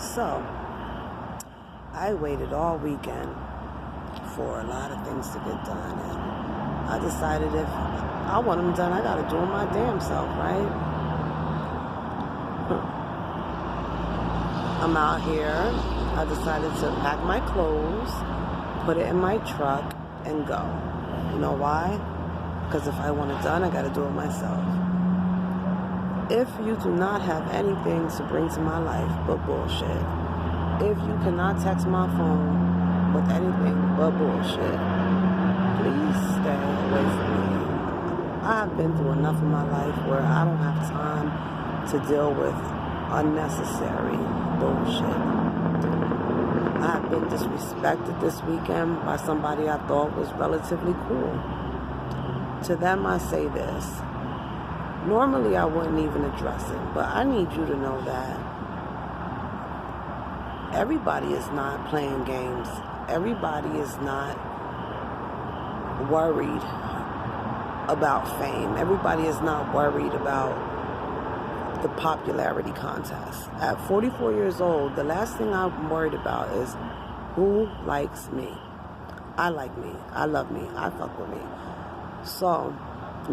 So, I waited all weekend for a lot of things to get done, and I decided if I want them done, I gotta do them my damn self, right? I'm out here. I decided to pack my clothes, put it in my truck, and go. You know why? Because if I want it done, I gotta do it myself. If you do not have anything to bring to my life but bullshit, if you cannot text my phone with anything but bullshit, please stay away from me. I've been through enough in my life where I don't have time to deal with unnecessary bullshit. I've been disrespected this weekend by somebody I thought was relatively cool. To them, I say this. Normally, I wouldn't even address it, but I need you to know that everybody is not playing games. Everybody is not worried about fame. Everybody is not worried about the popularity contest. At 44 years old, the last thing I'm worried about is who likes me. I like me. I love me. I fuck with me. So,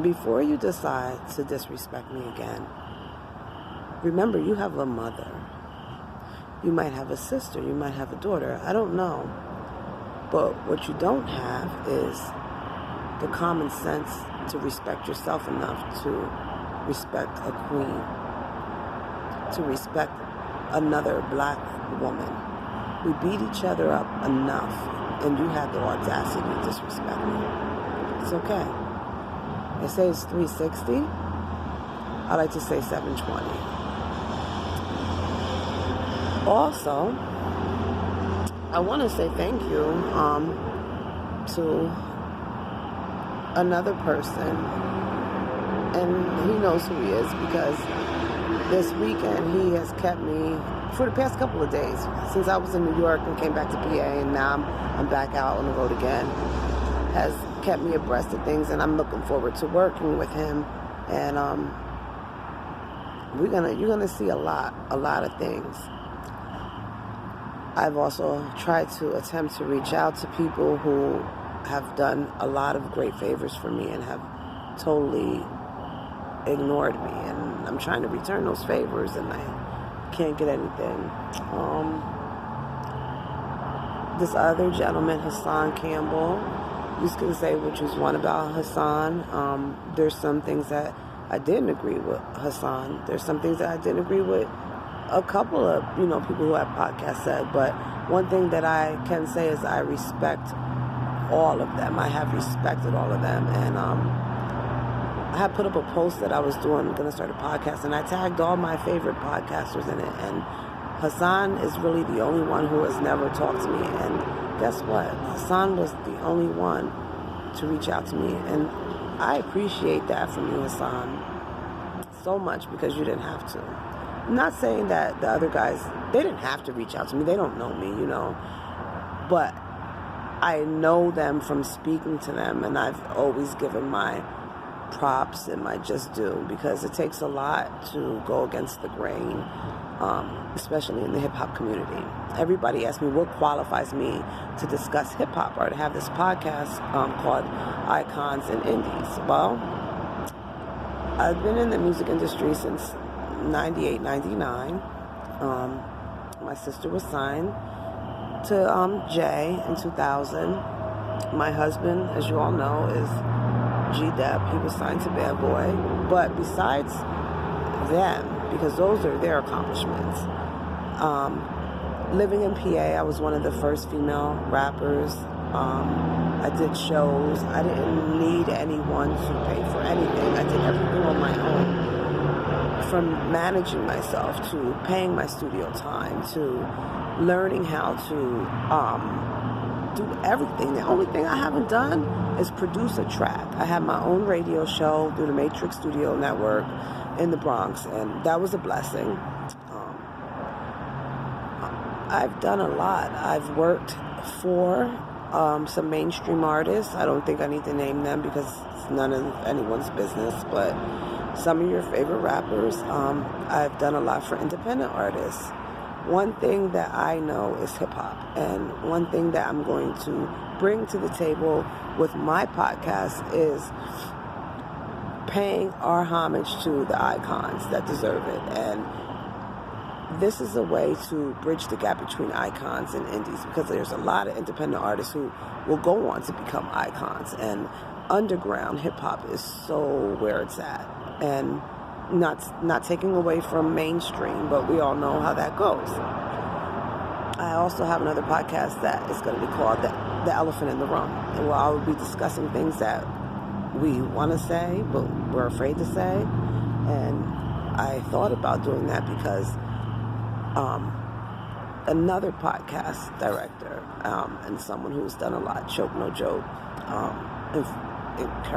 before you decide to disrespect me again, remember you have a mother. You might have a sister. You might have a daughter. I don't know. But what you don't have is the common sense to respect yourself enough to respect a queen, to respect another black woman. We beat each other up enough, and you had the audacity to disrespect me. It's okay. They say it's 360. I like to say 720. Also, I want to say thank you to another person, and he knows who he is, because this weekend he has kept me for the past couple of days since I was in New York and came back to PA, and now I'm back out on the road again. Has kept me abreast of things, and I'm looking forward to working with him. And you're gonna see a lot of things. I've also tried to attempt to reach out to people who have done a lot of great favors for me and have totally ignored me, and I'm trying to return those favors, and I can't get anything. This other gentleman, Hassan Campbell, I was going to say which was one about Hassan. There's some things that I didn't agree with Hassan. There's some things that I didn't agree with a couple of, people who have podcasts said. But one thing that I can say is I respect all of them. I have respected all of them. And I had put up a post that I was going to start a podcast, and I tagged all my favorite podcasters in it. And Hassan is really the only one who has never talked to me. And guess what? Hassan was the only one to reach out to me. And I appreciate that from you, Hassan, so much, because you didn't have to. I'm not saying that the other guys, they didn't have to reach out to me. They don't know me, But I know them from speaking to them, and I've always given my props and my just due, because it takes a lot to go against the grain, especially in the hip-hop community. Everybody asks me what qualifies me to discuss hip-hop or to have this podcast called Icons and Indies. Well, I've been in the music industry since 98, 99. My sister was signed to Jay in 2000. My husband, as you all know, is G-Dep. He was signed to Bad Boy. But besides them, because those are their accomplishments, living in PA, I was one of the first female rappers. I did shows. I didn't need anyone to pay for anything. I did everything on my own. From managing myself to paying my studio time to learning how to do everything. The only thing I haven't done is produce a track. I had my own radio show through the Matrix Studio Network in the Bronx, and that was a blessing. I've done a lot. I've worked for some mainstream artists. I don't think I need to name them because it's none of anyone's business, but some of your favorite rappers. I've done a lot for independent artists. one thing that I know is hip-hop, and one thing that I'm going to bring to the table with my podcast is paying our homage to the icons that deserve it. And this is a way to bridge the gap between icons and indies, because there's a lot of independent artists who will go on to become icons, and underground hip-hop is so where it's at. And not taking away from mainstream, but we all know how that goes. I also have another podcast that is going to be called The Elephant in the Room, and where I will be discussing things that we want to say but we're afraid to say. And I thought about doing that because another podcast director and someone who's done a lot, Choke No Joke, encouraged